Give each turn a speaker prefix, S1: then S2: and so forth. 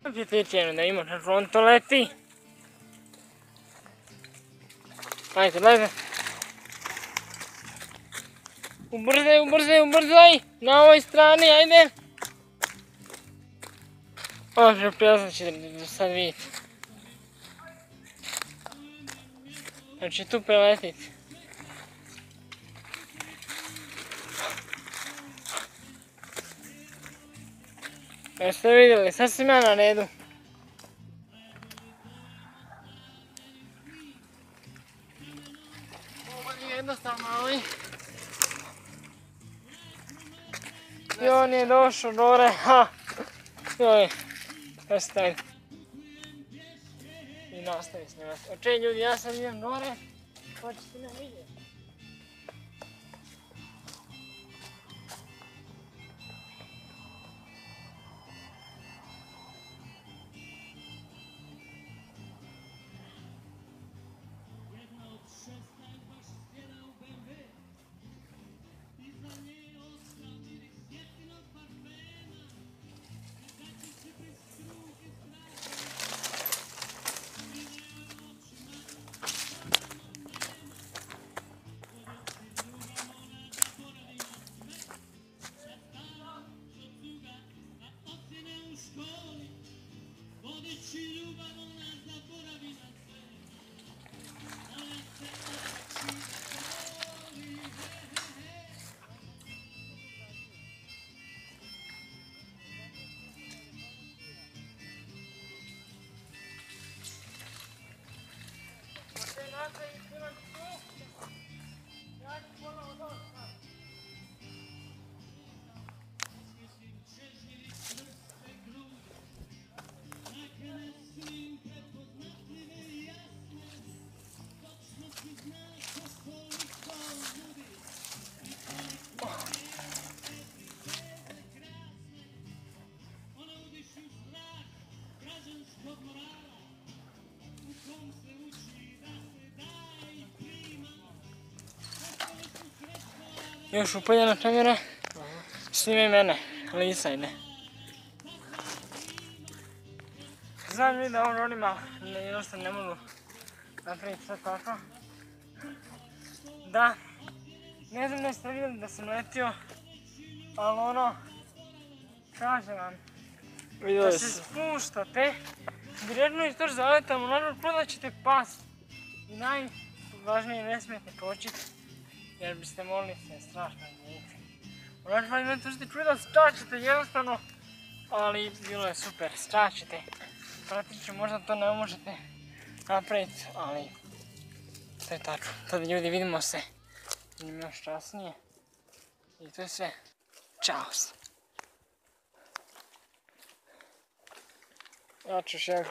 S1: Pjetičeno da imaš na frontu leti. Ajde, leze. Ubrzaj, ubrzaj, ubrzaj. Na ovoj strani, ajde. Može, prijazno će da sad vidite. Znači tu preletiti. Jeste vidjeli, sad sam ja na redu. Ovo je jednostavno, ali... I on je došao dore, ha! Joj, prestavi. I nastavi snimati. Oče ljudi, ja sad idem dore, pa ćete me vidjeti. Još upaljena kamera, snimaj mene, lisaj ne. Znam li da oni malo, jednostavno ne mogu napraviti sve tako. Da, ne znam da ste vidjeli da sam letio, ali ono, kažem vam, da se spuštate, direktno iz toš zaletamo, naravno prodat ćete pas. I najvažnije ne smijete početi. Jer biste mogli se strašno izgledati. U našem momentu ste čuli da skačete jednostavno, ali bilo je super, skačete. Praktično možda to ne možete napraviti, ali to je tako. Tada ljudi vidimo se, idem još časnije. I to je sve. Ćao se. Ja ću još jedan